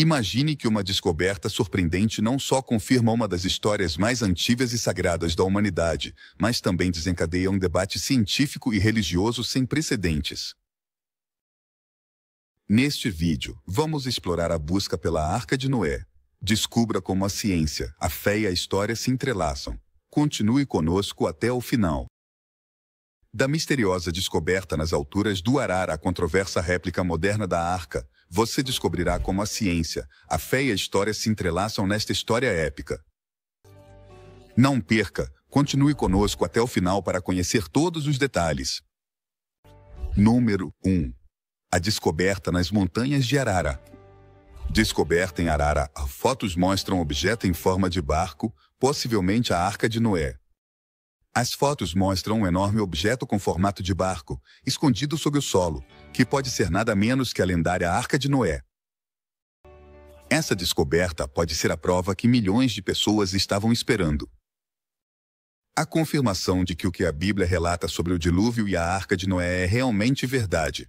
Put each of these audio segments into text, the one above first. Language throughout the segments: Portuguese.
Imagine que uma descoberta surpreendente não só confirma uma das histórias mais antigas e sagradas da humanidade, mas também desencadeia um debate científico e religioso sem precedentes. Neste vídeo, vamos explorar a busca pela Arca de Noé. Descubra como a ciência, a fé e a história se entrelaçam. Continue conosco até o final. Da misteriosa descoberta nas alturas do Arara à controversa réplica moderna da Arca, você descobrirá como a ciência, a fé e a história se entrelaçam nesta história épica. Não perca, continue conosco até o final para conhecer todos os detalhes. Número 1. A descoberta nas montanhas de Arara. Descoberta em Arara, fotos mostram um objeto em forma de barco, possivelmente a Arca de Noé. As fotos mostram um enorme objeto com formato de barco, escondido sob o solo, que pode ser nada menos que a lendária Arca de Noé. Essa descoberta pode ser a prova que milhões de pessoas estavam esperando. A confirmação de que o que a Bíblia relata sobre o dilúvio e a Arca de Noé é realmente verdade.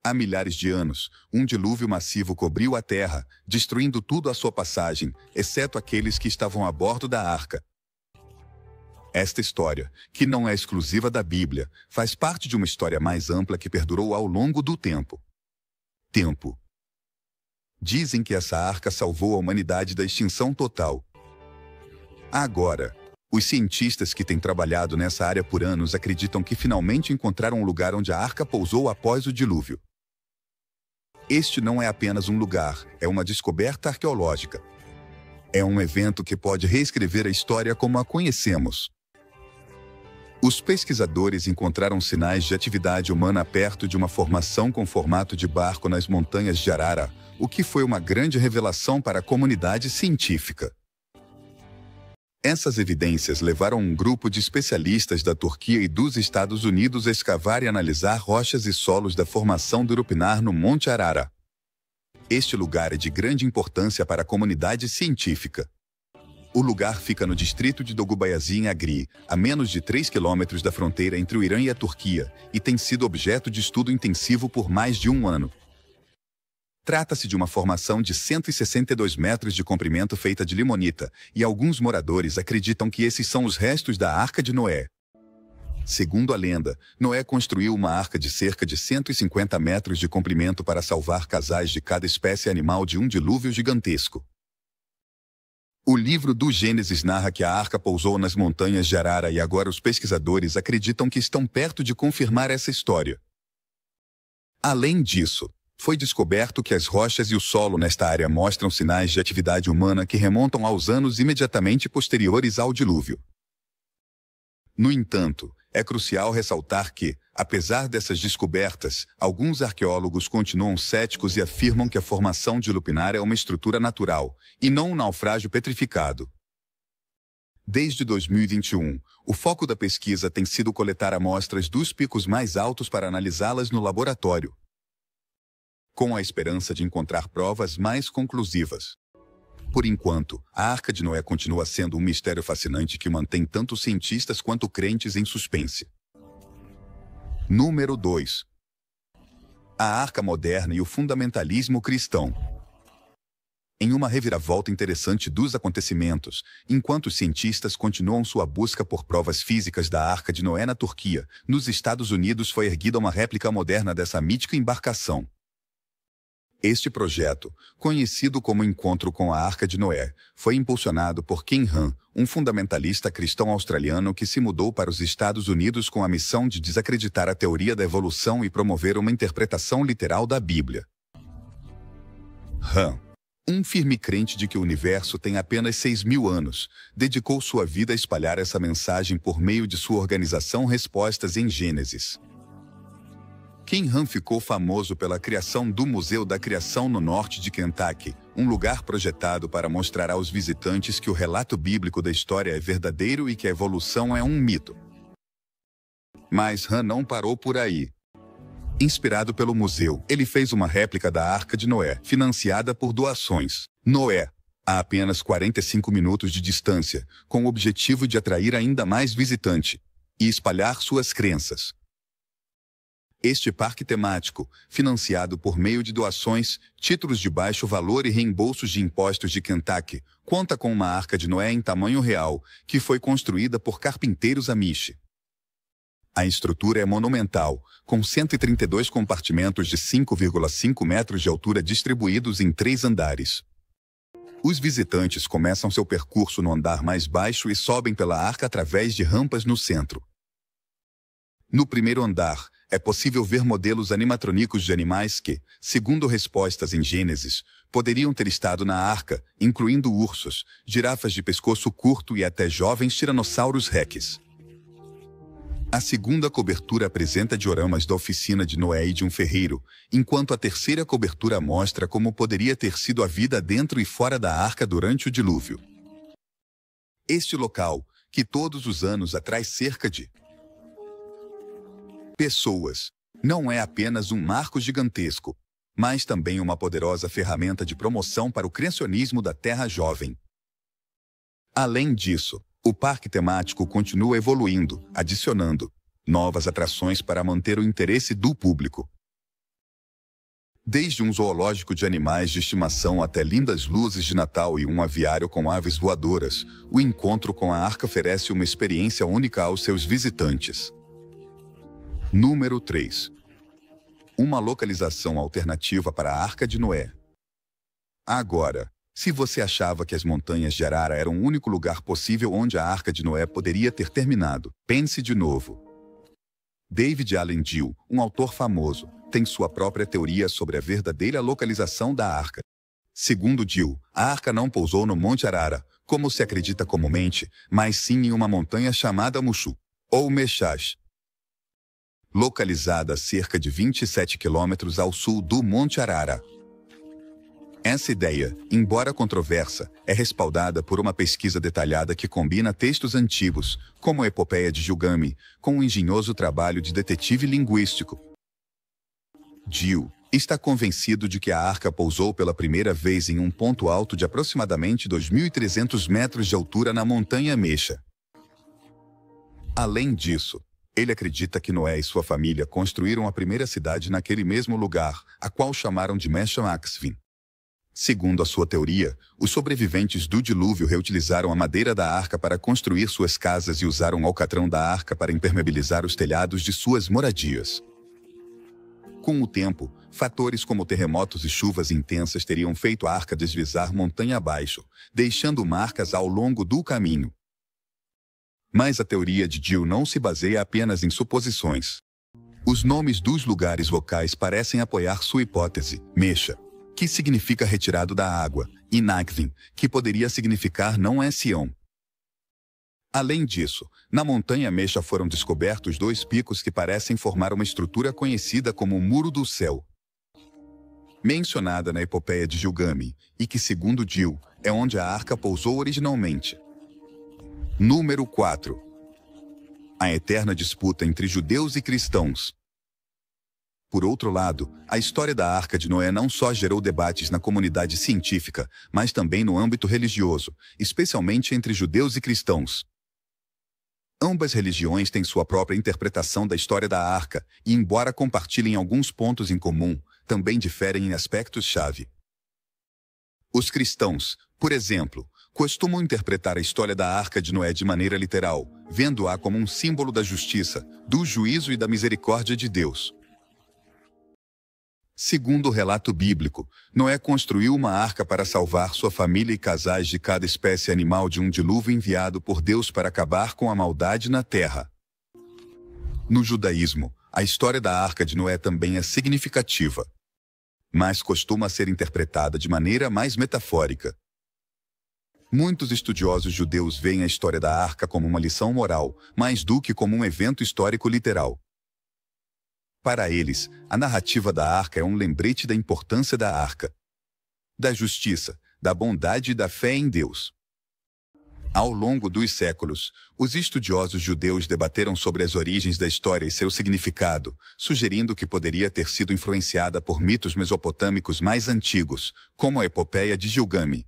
Há milhares de anos, um dilúvio massivo cobriu a terra, destruindo tudo à sua passagem, exceto aqueles que estavam a bordo da arca. Esta história, que não é exclusiva da Bíblia, faz parte de uma história mais ampla que perdurou ao longo do tempo. Dizem que essa arca salvou a humanidade da extinção total. Agora, os cientistas que têm trabalhado nessa área por anos acreditam que finalmente encontraram um lugar onde a arca pousou após o dilúvio. Este não é apenas um lugar, é uma descoberta arqueológica. É um evento que pode reescrever a história como a conhecemos. Os pesquisadores encontraram sinais de atividade humana perto de uma formação com formato de barco nas montanhas de Arara, o que foi uma grande revelação para a comunidade científica. Essas evidências levaram um grupo de especialistas da Turquia e dos Estados Unidos a escavar e analisar rochas e solos da formação do Urupinar no Monte Arara. Este lugar é de grande importância para a comunidade científica. O lugar fica no distrito de Doğubeyazı em Agri, a menos de 3 quilômetros da fronteira entre o Irã e a Turquia, e tem sido objeto de estudo intensivo por mais de um ano. Trata-se de uma formação de 162 metros de comprimento feita de limonita, e alguns moradores acreditam que esses são os restos da Arca de Noé. Segundo a lenda, Noé construiu uma arca de cerca de 150 metros de comprimento para salvar casais de cada espécie animal de um dilúvio gigantesco. O livro do Gênesis narra que a arca pousou nas montanhas de Arara e agora os pesquisadores acreditam que estão perto de confirmar essa história. Além disso, foi descoberto que as rochas e o solo nesta área mostram sinais de atividade humana que remontam aos anos imediatamente posteriores ao dilúvio. No entanto, é crucial ressaltar que, apesar dessas descobertas, alguns arqueólogos continuam céticos e afirmam que a formação de Urupinar é uma estrutura natural, e não um naufrágio petrificado. Desde 2021, o foco da pesquisa tem sido coletar amostras dos picos mais altos para analisá-las no laboratório, com a esperança de encontrar provas mais conclusivas. Por enquanto, a Arca de Noé continua sendo um mistério fascinante que mantém tanto cientistas quanto crentes em suspense. Número 2. A Arca moderna e o fundamentalismo cristão. Em uma reviravolta interessante dos acontecimentos, enquanto os cientistas continuam sua busca por provas físicas da Arca de Noé na Turquia, nos Estados Unidos foi erguida uma réplica moderna dessa mítica embarcação. Este projeto, conhecido como Encontro com a Arca de Noé, foi impulsionado por Ken Ham, um fundamentalista cristão australiano que se mudou para os Estados Unidos com a missão de desacreditar a teoria da evolução e promover uma interpretação literal da Bíblia. Ham, um firme crente de que o universo tem apenas 6.000 anos, dedicou sua vida a espalhar essa mensagem por meio de sua organização Respostas em Gênesis. Ken Ham ficou famoso pela criação do Museu da Criação no norte de Kentucky, um lugar projetado para mostrar aos visitantes que o relato bíblico da história é verdadeiro e que a evolução é um mito. Mas Han não parou por aí. Inspirado pelo museu, ele fez uma réplica da Arca de Noé, financiada por doações. Noé, a apenas 45 minutos de distância, com o objetivo de atrair ainda mais visitante e espalhar suas crenças. Este parque temático, financiado por meio de doações, títulos de baixo valor e reembolsos de impostos de Kentucky, conta com uma Arca de Noé em tamanho real, que foi construída por carpinteiros Amish. A estrutura é monumental, com 132 compartimentos de 5,5 metros de altura distribuídos em 3 andares. Os visitantes começam seu percurso no andar mais baixo e sobem pela arca através de rampas no centro. No primeiro andar, é possível ver modelos animatrônicos de animais que, segundo respostas em Gênesis, poderiam ter estado na arca, incluindo ursos, girafas de pescoço curto e até jovens tiranossauros rex. A segunda cobertura apresenta dioramas da oficina de Noé e de um ferreiro, enquanto a terceira cobertura mostra como poderia ter sido a vida dentro e fora da arca durante o dilúvio. Este local, que todos os anos atrai cerca de pessoas, não é apenas um marco gigantesco, mas também uma poderosa ferramenta de promoção para o criacionismo da Terra Jovem. Além disso, o parque temático continua evoluindo, adicionando novas atrações para manter o interesse do público. Desde um zoológico de animais de estimação até lindas luzes de Natal e um aviário com aves voadoras, o encontro com a arca oferece uma experiência única aos seus visitantes. Número 3. Uma localização alternativa para a Arca de Noé. Agora, se você achava que as montanhas de Arara eram o único lugar possível onde a Arca de Noé poderia ter terminado, pense de novo. David Allen Dill, um autor famoso, tem sua própria teoria sobre a verdadeira localização da arca. Segundo Dill, a arca não pousou no Monte Arara, como se acredita comumente, mas sim em uma montanha chamada Mushu, ou Meshash, localizada a cerca de 27 quilômetros ao sul do Monte Arara. Essa ideia, embora controversa, é respaldada por uma pesquisa detalhada que combina textos antigos, como a Epopeia de Gilgamesh, com um engenhoso trabalho de detetive linguístico. Dill está convencido de que a arca pousou pela primeira vez em um ponto alto de aproximadamente 2.300 metros de altura na montanha Mesha. Além disso, ele acredita que Noé e sua família construíram a primeira cidade naquele mesmo lugar, a qual chamaram de Mesha-Maxvin. Segundo a sua teoria, os sobreviventes do dilúvio reutilizaram a madeira da arca para construir suas casas e usaram o alcatrão da arca para impermeabilizar os telhados de suas moradias. Com o tempo, fatores como terremotos e chuvas intensas teriam feito a arca deslizar montanha abaixo, deixando marcas ao longo do caminho. Mas a teoria de Dill não se baseia apenas em suposições. Os nomes dos lugares locais parecem apoiar sua hipótese. Mesha, que significa retirado da água, e Nagvin, que poderia significar não é Sião. Além disso, na montanha Mesha foram descobertos 2 picos que parecem formar uma estrutura conhecida como o Muro do Céu, mencionada na Epopeia de Gilgamesh, e que, segundo Dill, é onde a arca pousou originalmente. Número 4. A eterna disputa entre judeus e cristãos. Por outro lado, a história da Arca de Noé não só gerou debates na comunidade científica, mas também no âmbito religioso, especialmente entre judeus e cristãos. Ambas religiões têm sua própria interpretação da história da Arca, e embora compartilhem alguns pontos em comum, também diferem em aspectos-chave. Os cristãos, por exemplo, costumam interpretar a história da Arca de Noé de maneira literal, vendo-a como um símbolo da justiça, do juízo e da misericórdia de Deus. Segundo o relato bíblico, Noé construiu uma arca para salvar sua família e casais de cada espécie animal de um dilúvio enviado por Deus para acabar com a maldade na terra. No judaísmo, a história da Arca de Noé também é significativa, mas costuma ser interpretada de maneira mais metafórica. Muitos estudiosos judeus veem a história da arca como uma lição moral, mais do que como um evento histórico literal. Para eles, a narrativa da arca é um lembrete da importância da arca, da justiça, da bondade e da fé em Deus. Ao longo dos séculos, os estudiosos judeus debateram sobre as origens da história e seu significado, sugerindo que poderia ter sido influenciada por mitos mesopotâmicos mais antigos, como a Epopeia de Gilgamesh.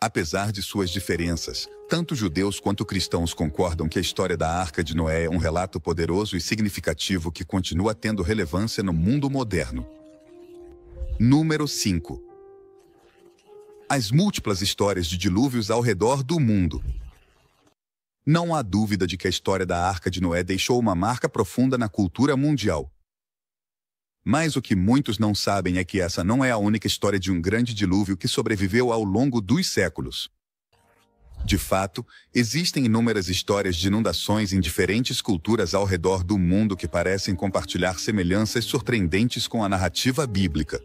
Apesar de suas diferenças, tanto judeus quanto cristãos concordam que a história da Arca de Noé é um relato poderoso e significativo que continua tendo relevância no mundo moderno. Número 5. As múltiplas histórias de dilúvios ao redor do mundo. Não há dúvida de que a história da Arca de Noé deixou uma marca profunda na cultura mundial. Mas o que muitos não sabem é que essa não é a única história de um grande dilúvio que sobreviveu ao longo dos séculos. De fato, existem inúmeras histórias de inundações em diferentes culturas ao redor do mundo que parecem compartilhar semelhanças surpreendentes com a narrativa bíblica.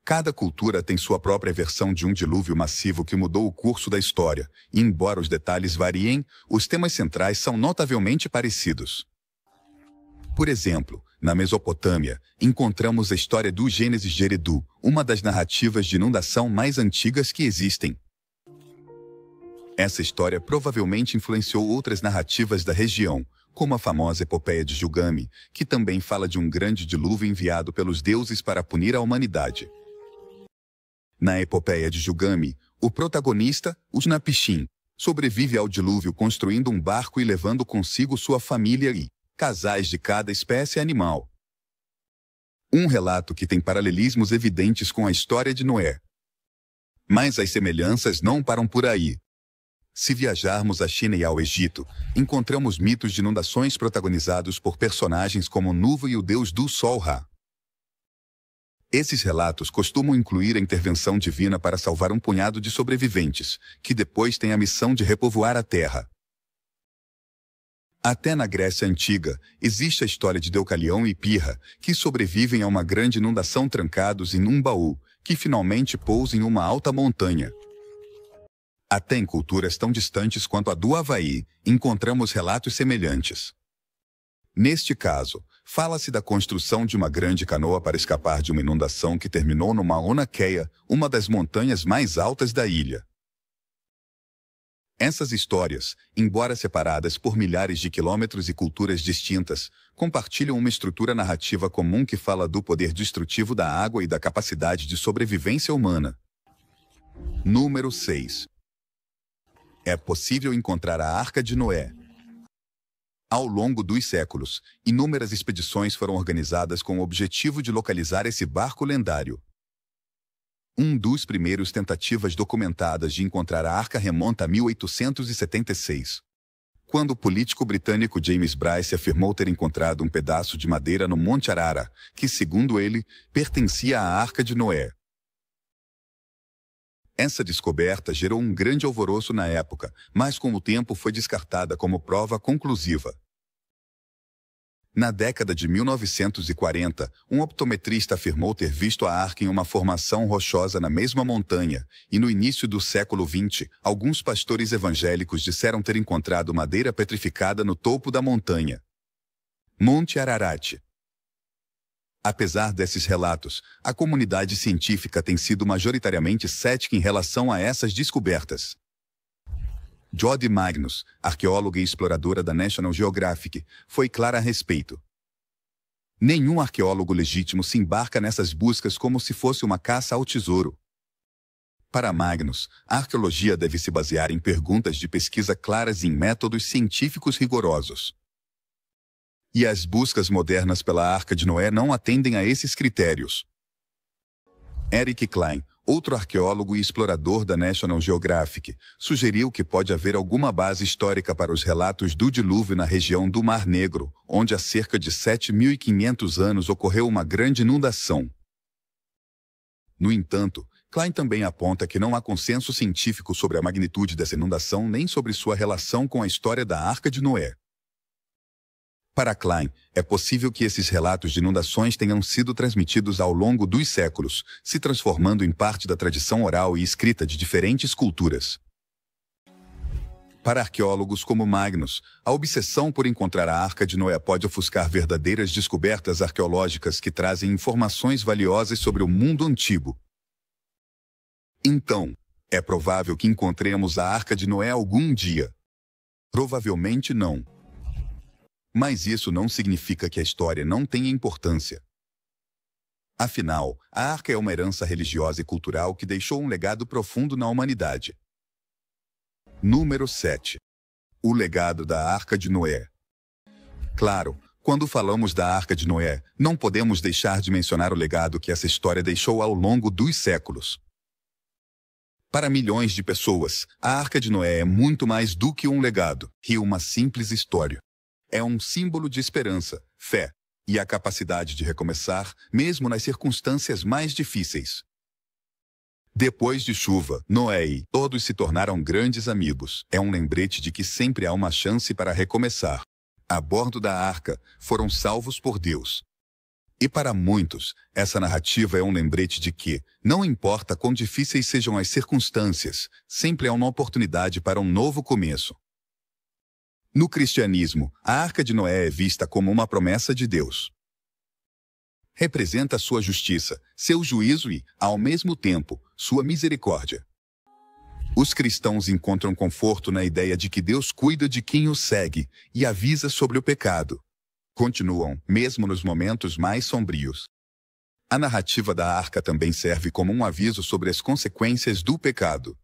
Cada cultura tem sua própria versão de um dilúvio massivo que mudou o curso da história, e embora os detalhes variem, os temas centrais são notavelmente parecidos. Por exemplo, na Mesopotâmia, encontramos a história do Gênesis de Eridu, uma das narrativas de inundação mais antigas que existem. Essa história provavelmente influenciou outras narrativas da região, como a famosa epopeia de Gilgamesh, que também fala de um grande dilúvio enviado pelos deuses para punir a humanidade. Na epopeia de Gilgamesh, o protagonista, Utnapishtim, sobrevive ao dilúvio construindo um barco e levando consigo sua família e casais de cada espécie animal. Um relato que tem paralelismos evidentes com a história de Noé. Mas as semelhanças não param por aí. Se viajarmos à China e ao Egito, encontramos mitos de inundações protagonizados por personagens como Nuva e o deus do Sol Ra. Esses relatos costumam incluir a intervenção divina para salvar um punhado de sobreviventes, que depois têm a missão de repovoar a terra. Até na Grécia Antiga, existe a história de Deucalião e Pirra, que sobrevivem a uma grande inundação trancados em um baú, que finalmente pousa em uma alta montanha. Até em culturas tão distantes quanto a do Havaí, encontramos relatos semelhantes. Neste caso, fala-se da construção de uma grande canoa para escapar de uma inundação que terminou no Mauna Kea, uma das montanhas mais altas da ilha. Essas histórias, embora separadas por milhares de quilômetros e culturas distintas, compartilham uma estrutura narrativa comum que fala do poder destrutivo da água e da capacidade de sobrevivência humana. Número 6. É possível encontrar a Arca de Noé. Ao longo dos séculos, inúmeras expedições foram organizadas com o objetivo de localizar esse barco lendário. Um dos primeiros tentativas documentadas de encontrar a arca remonta a 1876, quando o político britânico James Bryce afirmou ter encontrado um pedaço de madeira no Monte Arara, que, segundo ele, pertencia à Arca de Noé. Essa descoberta gerou um grande alvoroço na época, mas com o tempo foi descartada como prova conclusiva. Na década de 1940, um optometrista afirmou ter visto a arca em uma formação rochosa na mesma montanha, e no início do século XX, alguns pastores evangélicos disseram ter encontrado madeira petrificada no topo da montanha. Monte Ararat. Apesar desses relatos, a comunidade científica tem sido majoritariamente cética em relação a essas descobertas. Jody Magnus, arqueóloga e exploradora da National Geographic, foi clara a respeito. Nenhum arqueólogo legítimo se embarca nessas buscas como se fosse uma caça ao tesouro. Para Magnus, a arqueologia deve se basear em perguntas de pesquisa claras e em métodos científicos rigorosos. E as buscas modernas pela Arca de Noé não atendem a esses critérios. Eric Klein, outro arqueólogo e explorador da National Geographic, sugeriu que pode haver alguma base histórica para os relatos do dilúvio na região do Mar Negro, onde há cerca de 7.500 anos ocorreu uma grande inundação. No entanto, Klein também aponta que não há consenso científico sobre a magnitude dessa inundação nem sobre sua relação com a história da Arca de Noé. Para Klein, é possível que esses relatos de inundações tenham sido transmitidos ao longo dos séculos, se transformando em parte da tradição oral e escrita de diferentes culturas. Para arqueólogos como Magnus, a obsessão por encontrar a Arca de Noé pode ofuscar verdadeiras descobertas arqueológicas que trazem informações valiosas sobre o mundo antigo. Então, é provável que encontremos a Arca de Noé algum dia. Provavelmente não. Mas isso não significa que a história não tenha importância. Afinal, a arca é uma herança religiosa e cultural que deixou um legado profundo na humanidade. Número 7. O legado da Arca de Noé. Claro, quando falamos da Arca de Noé, não podemos deixar de mencionar o legado que essa história deixou ao longo dos séculos. Para milhões de pessoas, a Arca de Noé é muito mais do que um legado e uma simples história. É um símbolo de esperança, fé e a capacidade de recomeçar, mesmo nas circunstâncias mais difíceis. Depois de chuva, Noé e todos se tornaram grandes amigos. É um lembrete de que sempre há uma chance para recomeçar. A bordo da arca, foram salvos por Deus. E para muitos, essa narrativa é um lembrete de que, não importa quão difíceis sejam as circunstâncias, sempre há uma oportunidade para um novo começo. No cristianismo, a Arca de Noé é vista como uma promessa de Deus. Representa sua justiça, seu juízo e, ao mesmo tempo, sua misericórdia. Os cristãos encontram conforto na ideia de que Deus cuida de quem o segue e avisa sobre o pecado. Continuam, mesmo nos momentos mais sombrios. A narrativa da arca também serve como um aviso sobre as consequências do pecado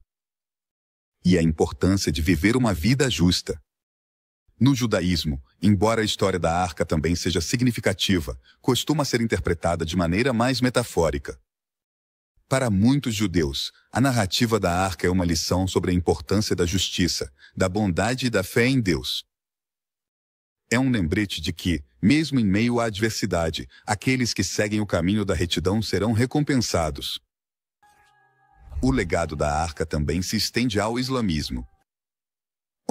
e a importância de viver uma vida justa. No judaísmo, embora a história da arca também seja significativa, costuma ser interpretada de maneira mais metafórica. Para muitos judeus, a narrativa da arca é uma lição sobre a importância da justiça, da bondade e da fé em Deus. É um lembrete de que, mesmo em meio à adversidade, aqueles que seguem o caminho da retidão serão recompensados. O legado da arca também se estende ao islamismo,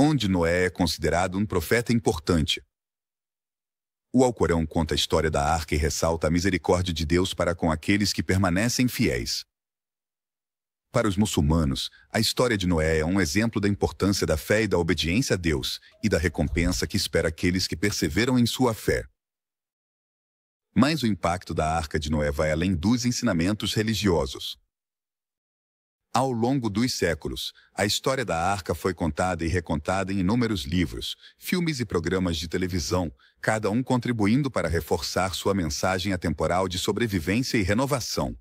onde Noé é considerado um profeta importante. O Alcorão conta a história da arca e ressalta a misericórdia de Deus para com aqueles que permanecem fiéis. Para os muçulmanos, a história de Noé é um exemplo da importância da fé e da obediência a Deus, e da recompensa que espera aqueles que perseveram em sua fé. Mas o impacto da Arca de Noé vai além dos ensinamentos religiosos. Ao longo dos séculos, a história da Arca foi contada e recontada em inúmeros livros, filmes e programas de televisão, cada um contribuindo para reforçar sua mensagem atemporal de sobrevivência e renovação.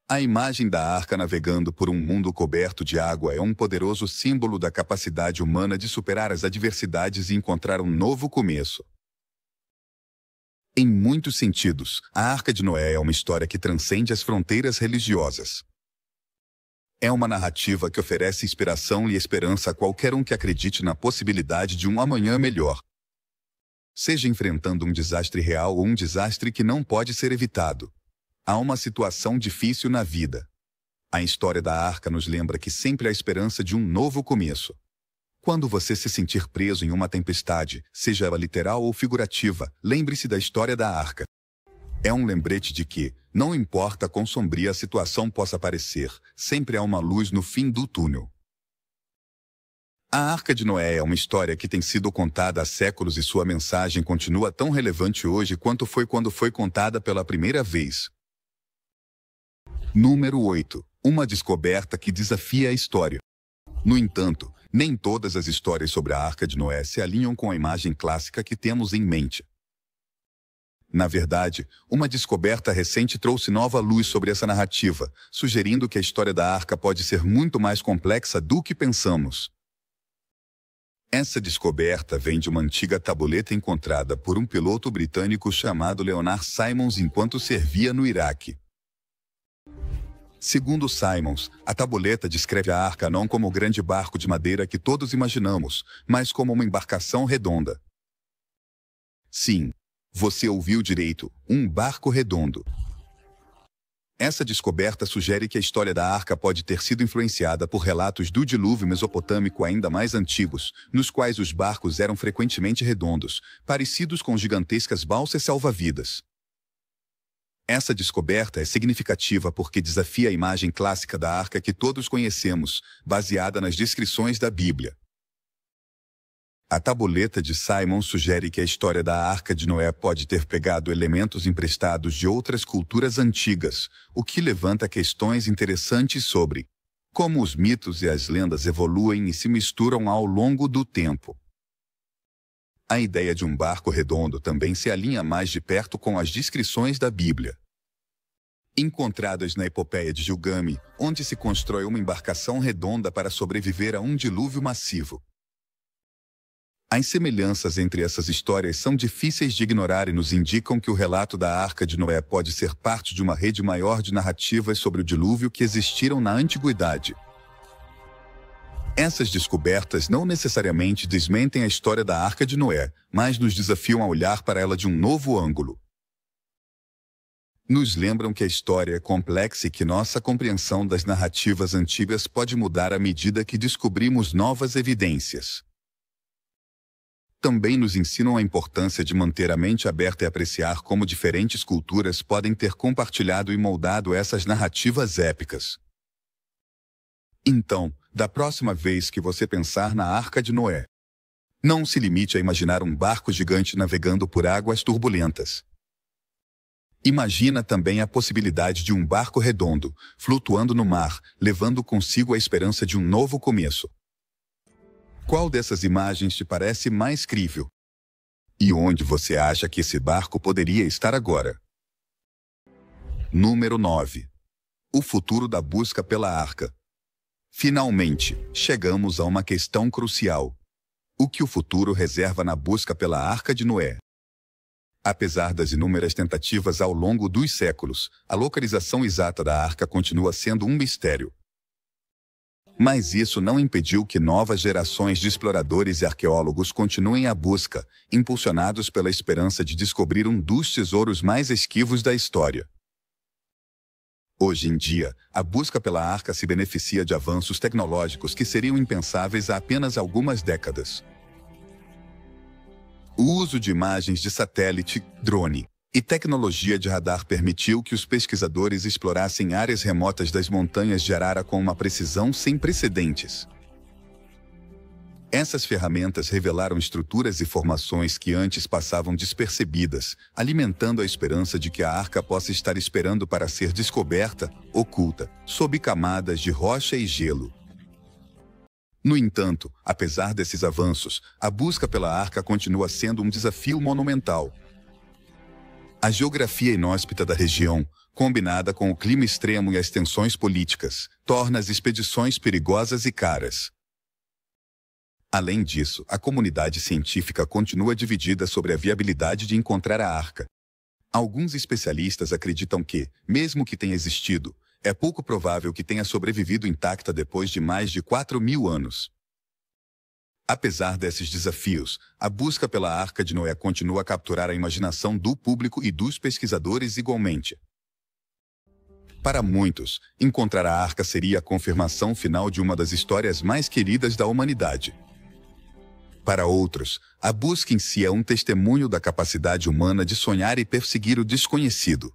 A imagem da arca navegando por um mundo coberto de água é um poderoso símbolo da capacidade humana de superar as adversidades e encontrar um novo começo. Em muitos sentidos, a Arca de Noé é uma história que transcende as fronteiras religiosas. É uma narrativa que oferece inspiração e esperança a qualquer um que acredite na possibilidade de um amanhã melhor. Seja enfrentando um desastre real ou um desastre que não pode ser evitado. Há uma situação difícil na vida. A história da arca nos lembra que sempre há esperança de um novo começo. Quando você se sentir preso em uma tempestade, seja ela literal ou figurativa, lembre-se da história da arca. É um lembrete de que, não importa quão sombria a situação possa parecer, sempre há uma luz no fim do túnel. A Arca de Noé é uma história que tem sido contada há séculos e sua mensagem continua tão relevante hoje quanto foi quando foi contada pela primeira vez. Número 8. Uma descoberta que desafia a história. No entanto, nem todas as histórias sobre a Arca de Noé se alinham com a imagem clássica que temos em mente. Na verdade, uma descoberta recente trouxe nova luz sobre essa narrativa, sugerindo que a história da Arca pode ser muito mais complexa do que pensamos. Essa descoberta vem de uma antiga tabuleta encontrada por um piloto britânico chamado Leonard Simons enquanto servia no Iraque. Segundo Simons, a tabuleta descreve a arca não como o grande barco de madeira que todos imaginamos, mas como uma embarcação redonda. Sim, você ouviu direito, um barco redondo. Essa descoberta sugere que a história da arca pode ter sido influenciada por relatos do dilúvio mesopotâmico ainda mais antigos, nos quais os barcos eram frequentemente redondos, parecidos com gigantescas balsas salva-vidas. Essa descoberta é significativa porque desafia a imagem clássica da arca que todos conhecemos, baseada nas descrições da Bíblia. A tabuleta de Simon sugere que a história da Arca de Noé pode ter pegado elementos emprestados de outras culturas antigas, o que levanta questões interessantes sobre como os mitos e as lendas evoluem e se misturam ao longo do tempo. A ideia de um barco redondo também se alinha mais de perto com as descrições da Bíblia, encontradas na epopeia de Gilgame, onde se constrói uma embarcação redonda para sobreviver a um dilúvio massivo. As semelhanças entre essas histórias são difíceis de ignorar e nos indicam que o relato da Arca de Noé pode ser parte de uma rede maior de narrativas sobre o dilúvio que existiram na antiguidade. Essas descobertas não necessariamente desmentem a história da Arca de Noé, mas nos desafiam a olhar para ela de um novo ângulo. Nos lembram que a história é complexa e que nossa compreensão das narrativas antigas pode mudar à medida que descobrimos novas evidências. Também nos ensinam a importância de manter a mente aberta e apreciar como diferentes culturas podem ter compartilhado e moldado essas narrativas épicas. Então, da próxima vez que você pensar na Arca de Noé, não se limite a imaginar um barco gigante navegando por águas turbulentas. Imagina também a possibilidade de um barco redondo, flutuando no mar, levando consigo a esperança de um novo começo. Qual dessas imagens te parece mais crível? E onde você acha que esse barco poderia estar agora? Número 9. O futuro da busca pela Arca. Finalmente, chegamos a uma questão crucial. O que o futuro reserva na busca pela Arca de Noé? Apesar das inúmeras tentativas ao longo dos séculos, a localização exata da Arca continua sendo um mistério. Mas isso não impediu que novas gerações de exploradores e arqueólogos continuem a busca, impulsionados pela esperança de descobrir um dos tesouros mais esquivos da história. Hoje em dia, a busca pela Arca se beneficia de avanços tecnológicos que seriam impensáveis há apenas algumas décadas. O uso de imagens de satélite, drone e tecnologia de radar permitiu que os pesquisadores explorassem áreas remotas das montanhas de Arara com uma precisão sem precedentes. Essas ferramentas revelaram estruturas e formações que antes passavam despercebidas, alimentando a esperança de que a Arca possa estar esperando para ser descoberta, oculta, sob camadas de rocha e gelo. No entanto, apesar desses avanços, a busca pela Arca continua sendo um desafio monumental. A geografia inóspita da região, combinada com o clima extremo e as tensões políticas, torna as expedições perigosas e caras. Além disso, a comunidade científica continua dividida sobre a viabilidade de encontrar a Arca. Alguns especialistas acreditam que, mesmo que tenha existido, é pouco provável que tenha sobrevivido intacta depois de mais de 4.000 anos. Apesar desses desafios, a busca pela Arca de Noé continua a capturar a imaginação do público e dos pesquisadores igualmente. Para muitos, encontrar a Arca seria a confirmação final de uma das histórias mais queridas da humanidade. Para outros, a busca em si é um testemunho da capacidade humana de sonhar e perseguir o desconhecido.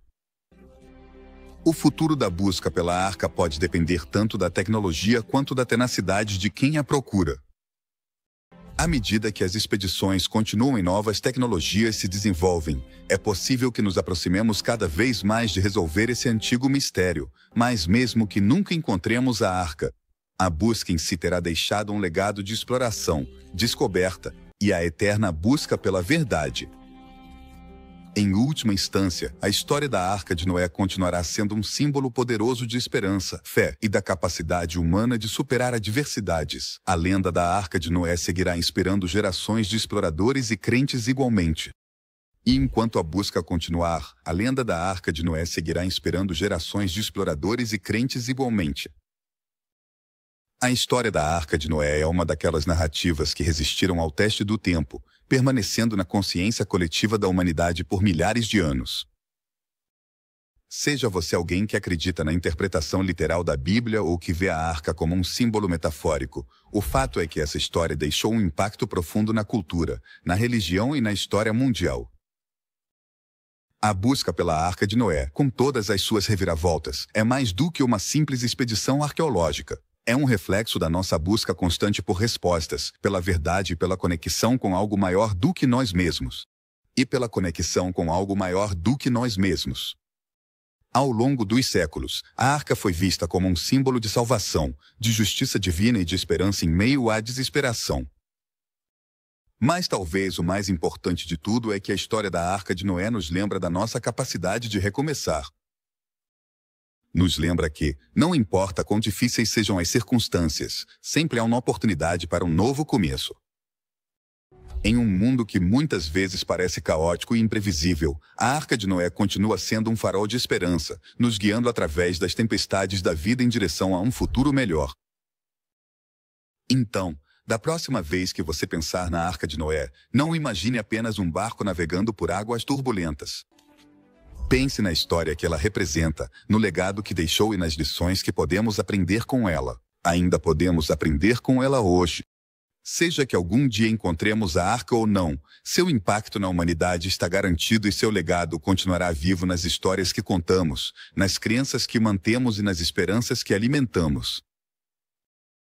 O futuro da busca pela Arca pode depender tanto da tecnologia quanto da tenacidade de quem a procura. À medida que as expedições continuam e novas tecnologias se desenvolvem, é possível que nos aproximemos cada vez mais de resolver esse antigo mistério, mas mesmo que nunca encontremos a Arca, a busca em si terá deixado um legado de exploração, descoberta e a eterna busca pela verdade. Em última instância, a história da Arca de Noé continuará sendo um símbolo poderoso de esperança, fé e da capacidade humana de superar adversidades. A lenda da Arca de Noé seguirá inspirando gerações de exploradores e crentes igualmente. E enquanto a busca continuar, a lenda da Arca de Noé seguirá inspirando gerações de exploradores e crentes igualmente. A história da Arca de Noé é uma daquelas narrativas que resistiram ao teste do tempo, permanecendo na consciência coletiva da humanidade por milhares de anos. Seja você alguém que acredita na interpretação literal da Bíblia ou que vê a Arca como um símbolo metafórico, o fato é que essa história deixou um impacto profundo na cultura, na religião e na história mundial. A busca pela Arca de Noé, com todas as suas reviravoltas, é mais do que uma simples expedição arqueológica. É um reflexo da nossa busca constante por respostas, pela verdade e pela conexão com algo maior do que nós mesmos. E pela conexão com algo maior do que nós mesmos. Ao longo dos séculos, a Arca foi vista como um símbolo de salvação, de justiça divina e de esperança em meio à desesperação. Mas talvez o mais importante de tudo é que a história da Arca de Noé nos lembra da nossa capacidade de recomeçar. Nos lembra que, não importa quão difíceis sejam as circunstâncias, sempre há uma oportunidade para um novo começo. Em um mundo que muitas vezes parece caótico e imprevisível, a Arca de Noé continua sendo um farol de esperança, nos guiando através das tempestades da vida em direção a um futuro melhor. Então, da próxima vez que você pensar na Arca de Noé, não imagine apenas um barco navegando por águas turbulentas. Pense na história que ela representa, no legado que deixou e nas lições que podemos aprender com ela. Ainda podemos aprender com ela hoje. Seja que algum dia encontremos a Arca ou não, seu impacto na humanidade está garantido e seu legado continuará vivo nas histórias que contamos, nas crenças que mantemos e nas esperanças que alimentamos.